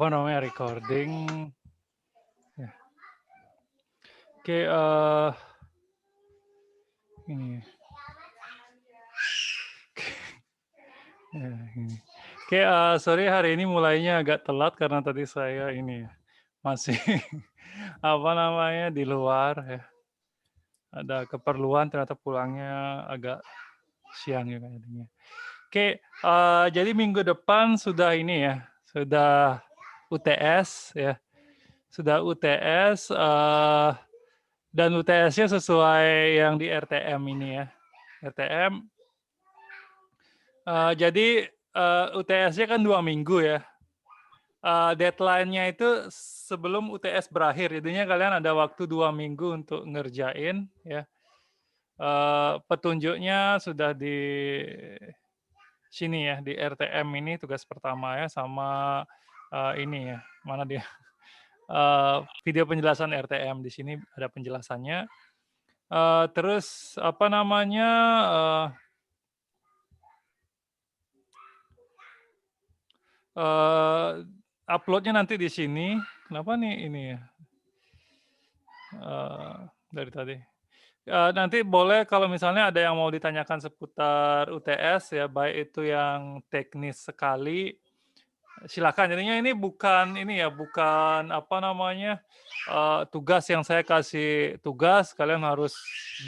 apa namanya recording. Ya. Oke, ini. Ya, ini. Oke, sorry hari ini mulainya agak telat karena tadi saya ini ya, masih apa namanya di luar ya. Ada keperluan ternyata pulangnya agak siang ya kayaknya. Oke, jadi minggu depan sudah ini ya, sudah UTS ya, sudah UTS dan UTS-nya sesuai yang di RTM ini ya. RTM, jadi UTS-nya kan 2 minggu ya. Deadline-nya itu sebelum UTS berakhir, jadinya kalian ada waktu 2 minggu untuk ngerjain ya. Petunjuknya sudah di sini ya, di RTM ini tugas pertama ya, sama ini ya, mana dia? Video penjelasan RTM di sini ada penjelasannya. Terus apa namanya? Uploadnya nanti di sini. Kenapa nih ini ya? Dari tadi. Nanti boleh kalau misalnya ada yang mau ditanyakan seputar UTS ya, baik itu yang teknis sekali, silakan. Jadinya ini bukan ini ya, bukan apa namanya, tugas yang saya kasih tugas kalian harus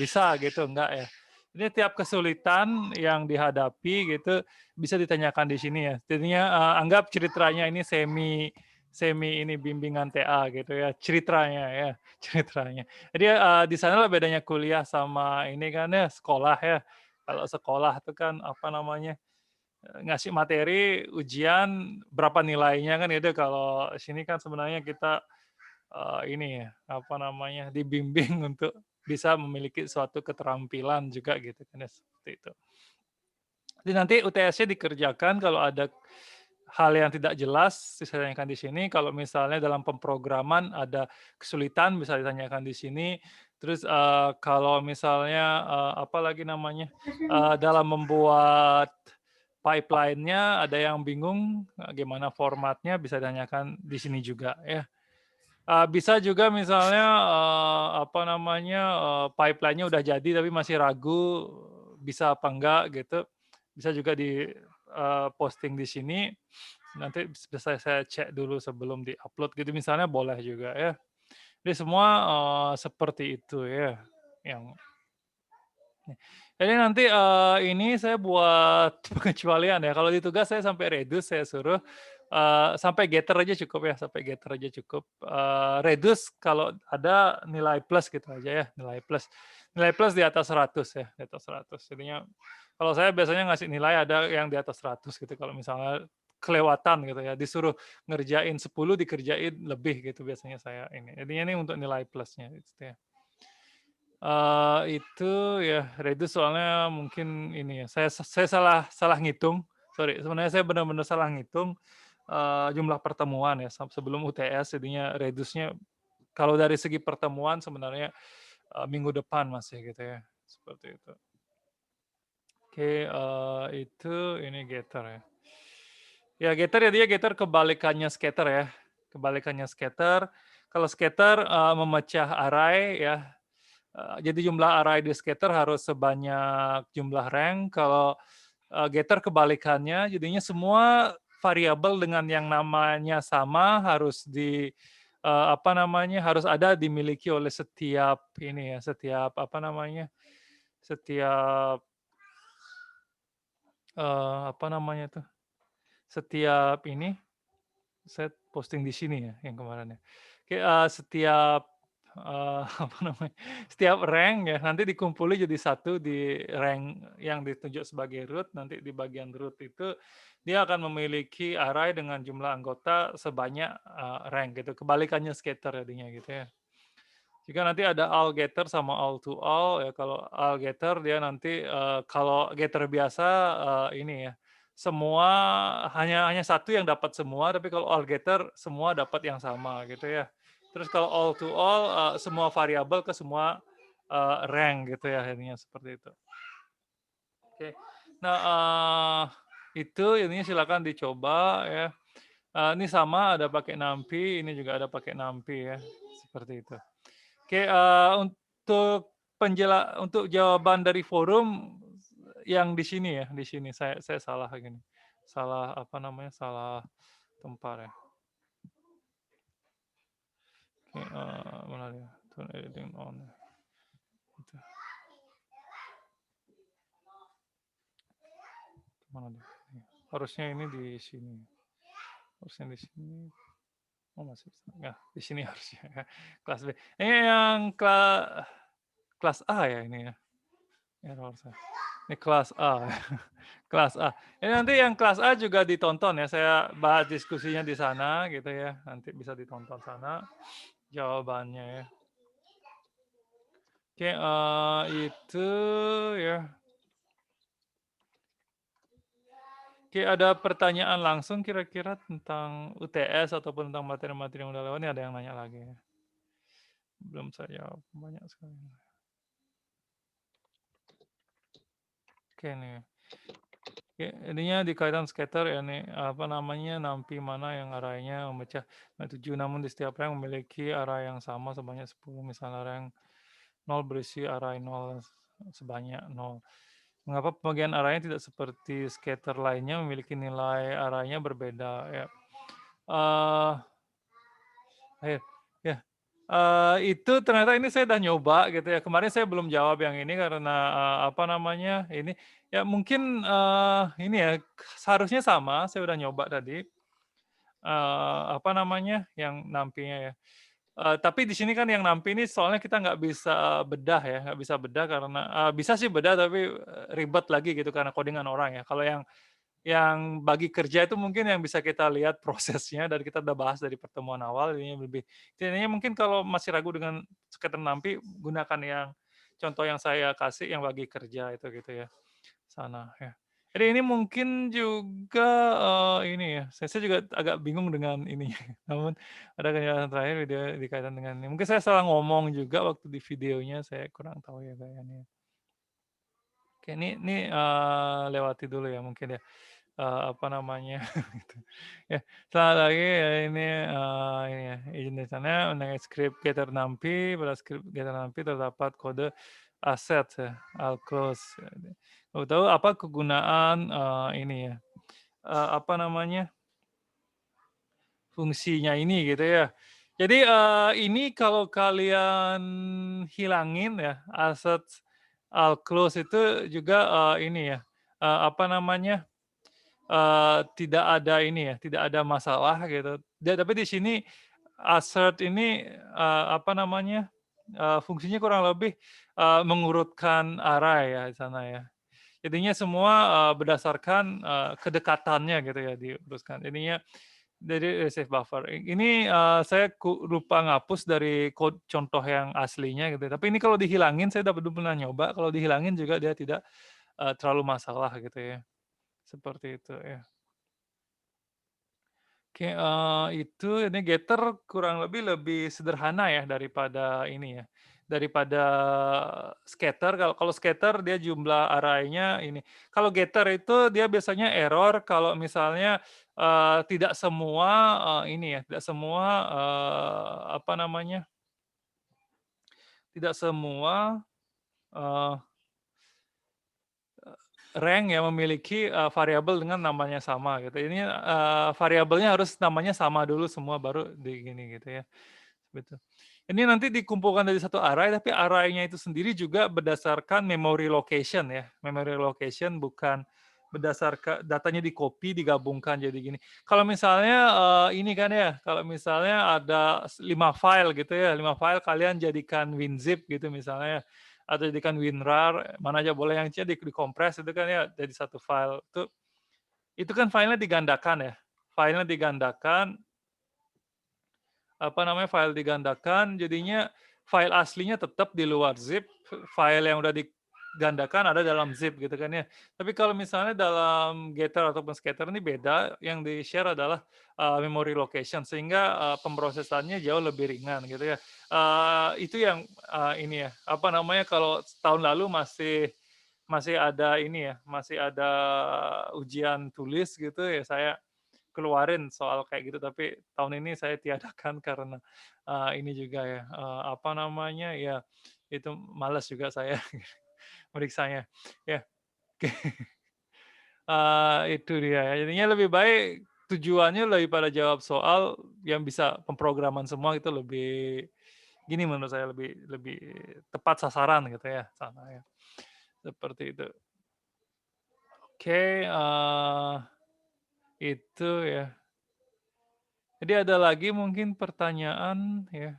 bisa gitu, enggak ya. Ini tiap kesulitan yang dihadapi gitu bisa ditanyakan di sini ya. Jadinya anggap ceritanya ini semi semi ini bimbingan TA gitu ya, ceritanya ya, ceritanya. Jadi di sana lah bedanya kuliah sama ini kan ya, sekolah ya. Kalau sekolah itu kan apa namanya, ngasih materi, ujian, berapa nilainya kan itu. Kalau sini kan sebenarnya kita ini ya, apa namanya, dibimbing untuk bisa memiliki suatu keterampilan juga gitu kan ya, seperti itu. Jadi nanti UTS-nya dikerjakan kalau ada hal yang tidak jelas ditanyakan di sini, kalau misalnya dalam pemrograman ada kesulitan bisa ditanyakan di sini. Terus, kalau misalnya, apa lagi namanya, dalam membuat pipeline-nya ada yang bingung, gimana formatnya bisa ditanyakan di sini juga ya. Bisa juga misalnya, apa namanya, pipeline-nya udah jadi tapi masih ragu bisa apa enggak gitu, bisa juga di, posting di sini, nanti bisa saya cek dulu sebelum di-upload gitu misalnya boleh juga ya. Jadi semua, seperti itu ya, yang jadi nanti, ini saya buat pengecualian ya, kalau di tugas saya sampai reduce saya suruh, sampai getter aja cukup ya, sampai getter aja cukup. Reduce kalau ada nilai plus gitu aja ya, nilai plus. Nilai plus di atas 100 ya, di atas 100. Jadinya kalau saya biasanya ngasih nilai ada yang di atas 100 gitu, kalau misalnya kelewatan gitu ya, disuruh ngerjain 10 dikerjain lebih gitu biasanya saya ini. Jadinya ini untuk nilai plusnya gitu ya. Itu ya reduce soalnya mungkin ini ya, saya salah salah ngitung, sorry, sebenarnya saya benar-benar salah ngitung, jumlah pertemuan ya sebelum UTS, jadinya reduce-nya kalau dari segi pertemuan sebenarnya, minggu depan masih gitu ya, seperti itu. Oke, itu ini Getter ya. Ya Getter ya dia Getter kebalikannya Scatter ya, kebalikannya Scatter. Kalau Scatter, memecah array ya. Jadi jumlah array di scatter harus sebanyak jumlah rank, kalau, getter kebalikannya, jadinya semua variabel dengan yang namanya sama harus apa namanya, harus ada dimiliki oleh setiap ini ya, setiap apa namanya, setiap, apa namanya tuh, setiap ini, saya posting di sini ya yang kemarin ya. Kayak, setiap, apa namanya, setiap rank ya nanti dikumpulin jadi satu di rank yang ditunjuk sebagai root, nanti di bagian root itu dia akan memiliki array dengan jumlah anggota sebanyak, rank gitu, kebalikannya scatter jadinya gitu ya. Jika nanti ada all getter sama all to all ya, kalau all getter dia nanti, kalau getter biasa, ini ya, semua hanya satu yang dapat semua, tapi kalau all getter semua dapat yang sama gitu ya. Terus kalau all to all, semua variabel ke semua, rank gitu ya, akhirnya seperti itu. Oke. Nah, itu ini silakan dicoba ya. Ini sama ada pakai NumPy, ini juga ada pakai NumPy ya, seperti itu. Oke, untuk untuk jawaban dari forum yang di sini ya, di sini saya salah gini, salah apa namanya, salah tempat ya. Oke, mana dia? Turn editing on, gitu. Mana dia? Harusnya ini di sini, harusnya di sini. Oh masih bisa, ya di sini harusnya ya, kelas B. Ini yang kelas A ya ini ya, error saya. Ini kelas A, kelas A. Ini nanti yang kelas A juga ditonton ya, saya bahas diskusinya di sana gitu ya, nanti bisa ditonton sana jawabannya ya. Oke, itu ya. Oke, ada pertanyaan langsung kira-kira tentang UTS ataupun tentang materi-materi yang udah lewat, ini ada yang nanya lagi ya. Belum saya jawab, banyak sekali. Oke nih. Oke, ininya di kaitan scatter ya nih, apa namanya, NumPy mana yang arraynya memecah 7, namun di setiap array memiliki array yang sama sebanyak 10, misalnya array yang 0 berisi array 0 sebanyak 0. Mengapa pembagian arraynya tidak seperti scatter lainnya memiliki nilai arraynya berbeda ya? Eh Akhir ya, itu ternyata ini saya udah nyoba gitu ya, kemarin saya belum jawab yang ini karena, apa namanya, ini, ya mungkin, ini ya, seharusnya sama, saya udah nyoba tadi, apa namanya, yang NumPy-nya ya. Tapi di sini kan yang NumPy ini soalnya kita nggak bisa bedah ya, nggak bisa bedah karena bisa sih bedah tapi, ribet lagi gitu karena coding-an orang ya. Kalau yang bagi kerja itu mungkin yang bisa kita lihat prosesnya dan kita udah bahas dari pertemuan awal ini lebih intinya mungkin kalau masih ragu dengan scatter NumPy gunakan yang contoh yang saya kasih yang bagi kerja itu gitu ya, sana ya. Jadi ini mungkin juga, ini ya, saya juga agak bingung dengan ininya, namun ada kenyataan terakhir video dikaitkan dengan ini. Mungkin saya salah ngomong juga waktu di videonya, saya kurang tahu ya kayaknya. Oke ini, lewati dulu ya mungkin ya. Apa namanya, gitu. Ya, selamat lagi ya ini ya, izin dari sana mengenai script getter NumPy, pada script getter NumPy terdapat kode aset ya, al close. Mau tahu apa kegunaan, ini ya, apa namanya, fungsinya ini gitu ya. Jadi, ini kalau kalian hilangin ya, aset al close itu juga, ini ya, apa namanya, tidak ada ini ya, tidak ada masalah gitu. Tapi di sini assert ini, apa namanya, fungsinya kurang lebih, mengurutkan array ya di sana ya. Jadinya semua, berdasarkan, kedekatannya gitu ya diuruskan. Jadinya dari receive buffer. Ini, saya lupa ngapus dari contoh yang aslinya gitu ya. Tapi ini kalau dihilangin saya udah pernah nyoba, kalau dihilangin juga dia tidak, terlalu masalah gitu ya. Seperti itu ya. Oke, itu ini Getter kurang lebih sederhana ya daripada ini ya, daripada Scatter. Kalau kalau Scatter dia jumlah array-nya ini. Kalau Getter itu dia biasanya error kalau misalnya, tidak semua, ini ya, tidak semua, apa namanya, tidak semua, eee rank yang memiliki, variabel dengan namanya sama gitu. Ini, variabelnya harus namanya sama dulu semua baru di gini gitu ya, betul. Ini nanti dikumpulkan dari satu array, tapi array-nya itu sendiri juga berdasarkan memory location ya, memory location bukan berdasarkan datanya di-copy digabungkan jadi gini. Kalau misalnya, ini kan ya, kalau misalnya ada 5 file gitu ya, 5 file kalian jadikan WinZip gitu misalnya ya, atau jadikan WinRAR, mana aja boleh yang di dikompres itu kan ya jadi satu file. Itu kan filenya digandakan ya, filenya digandakan, apa namanya, file digandakan jadinya file aslinya tetap di luar zip, file yang udah digandakan ada dalam zip gitu kan ya. Tapi kalau misalnya dalam Getter ataupun Scatter ini beda, yang di-share adalah, memory location sehingga, pemrosesannya jauh lebih ringan gitu ya. Itu yang, ini ya, apa namanya, kalau tahun lalu masih ada ini ya, masih ada ujian tulis gitu ya, saya keluarin soal kayak gitu, tapi tahun ini saya tiadakan karena, ini juga ya, apa namanya, ya itu males juga saya meriksanya. Ya, oke. Itu dia ya, jadinya lebih baik tujuannya daripada jawab soal yang bisa pemrograman semua itu lebih gini menurut saya, lebih lebih tepat sasaran gitu ya, sana ya, seperti itu. Oke, itu ya. Jadi ada lagi mungkin pertanyaan ya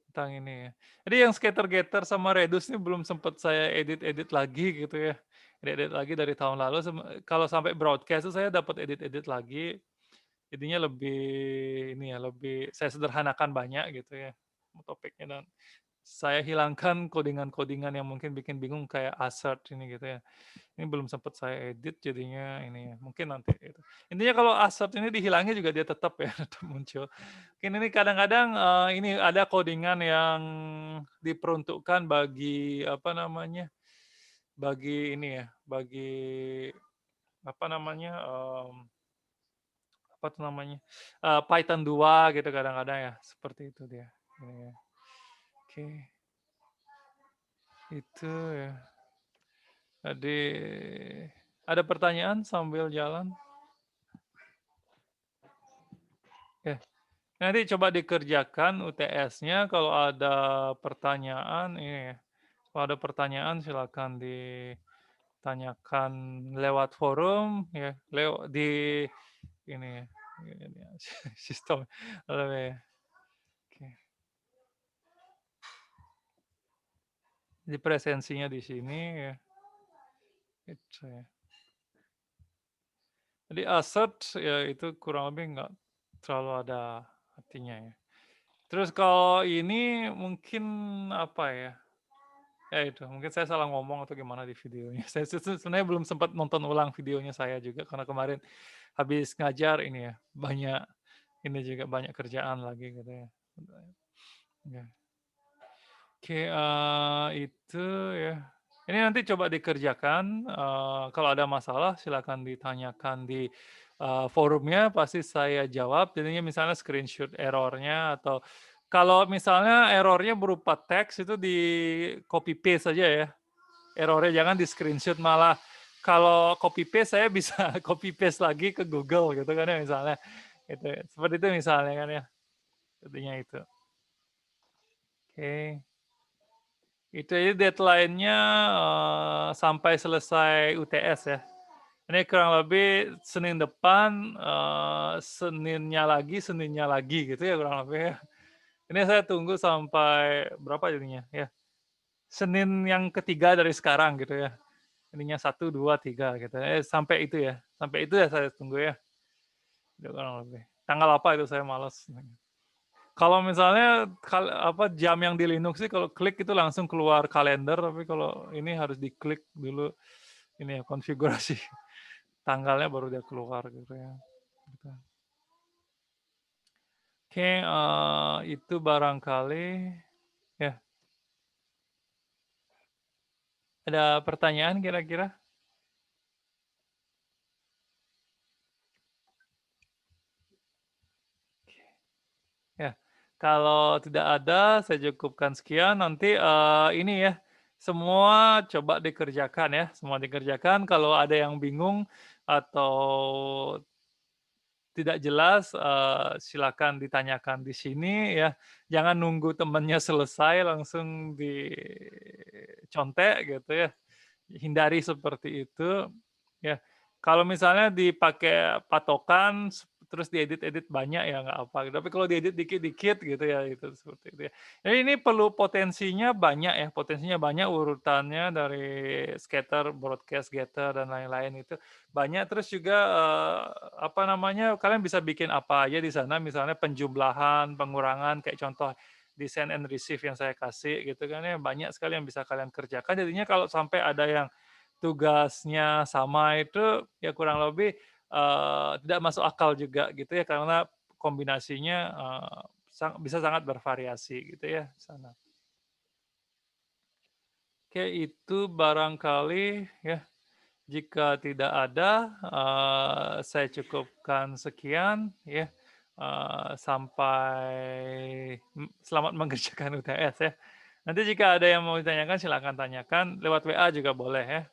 tentang ini ya. Jadi yang Scatter-Getter sama Redux ini belum sempat saya edit-edit lagi gitu ya. Edit-edit lagi dari tahun lalu kalau sampai broadcast itu saya dapat edit-edit lagi. Jadinya lebih ini ya, lebih saya sederhanakan banyak gitu ya topiknya dan saya hilangkan codingan-codingan yang mungkin bikin bingung kayak assert ini gitu ya. Ini belum sempat saya edit jadinya ini ya, mungkin nanti itu. Intinya kalau assert ini dihilangin juga dia tetap ya, tetap muncul. Mungkin ini kadang-kadang, ini ada codingan yang diperuntukkan bagi apa namanya, bagi ini ya, bagi apa namanya, apa tuh namanya, Python 2 gitu kadang-kadang ya, seperti itu dia. Ini ya. Oke, itu ya. Jadi ada pertanyaan sambil jalan? Ya, nanti coba dikerjakan UTS-nya kalau ada pertanyaan ini ya, kalau ada pertanyaan silakan ditanyakan lewat forum ya, di ini ya, ini ya, sistem lebih oke. Di presensinya di sini ya, itu ya. Jadi assert ya itu kurang lebih nggak terlalu ada artinya ya. Terus kalau ini mungkin apa ya, ya itu mungkin saya salah ngomong atau gimana di videonya. Saya sebenarnya belum sempat nonton ulang videonya saya juga karena kemarin habis ngajar ini ya, banyak ini juga banyak kerjaan lagi gitu ya. Ya. Oke, itu ya. Ini nanti coba dikerjakan, kalau ada masalah silakan ditanyakan di, forumnya pasti saya jawab, jadinya misalnya screenshot error-nya atau kalau misalnya error-nya berupa teks itu di copy paste saja ya, error-nya jangan di-screenshot malah kalau copy paste saya bisa copy paste lagi ke Google gitu kan ya misalnya, gitu ya. Seperti itu misalnya kan ya, intinya itu. Oke. Itu aja deadline-nya, sampai selesai UTS ya. Ini kurang lebih Senin depan, Seninnya lagi gitu ya kurang lebih ya. Ini saya tunggu sampai berapa jadinya ya, Senin yang ketiga dari sekarang gitu ya. Ininya 1, 2, 3 gitu, sampai itu ya, sampai itu ya saya tunggu ya, itu kurang lebih. Tanggal apa itu saya males. Kalau misalnya apa, jam yang di Linux sih kalau klik itu langsung keluar kalender, tapi kalau ini harus diklik dulu ini ya, konfigurasi tanggalnya baru dia keluar gitu ya, gitu. Oke, itu barangkali ya, ada pertanyaan kira-kira? Ya, kalau tidak ada saya cukupkan sekian, nanti, ini ya, semua coba dikerjakan ya, semua dikerjakan, kalau ada yang bingung atau tidak jelas, silakan ditanyakan di sini ya, jangan nunggu temannya selesai langsung dicontek gitu ya, hindari seperti itu, ya. Kalau misalnya dipakai patokan terus diedit-edit banyak ya nggak apa, tapi kalau diedit dikit-dikit gitu ya itu, seperti itu ya. Jadi ini perlu potensinya banyak ya, potensinya banyak urutannya dari scatter, broadcast, getter, dan lain-lain itu banyak, terus juga, apa namanya, kalian bisa bikin apa aja di sana, misalnya penjumlahan, pengurangan, kayak contoh di send and receive yang saya kasih gitu kan ya, banyak sekali yang bisa kalian kerjakan. Jadinya kalau sampai ada yang tugasnya sama itu, ya kurang lebih, tidak masuk akal juga gitu ya, karena kombinasinya, bisa sangat bervariasi gitu ya, sana. Oke, itu barangkali ya. Jika tidak ada, saya cukupkan sekian ya, sampai selamat mengerjakan UTS ya. Nanti jika ada yang mau ditanyakan silakan tanyakan, lewat WA juga boleh ya.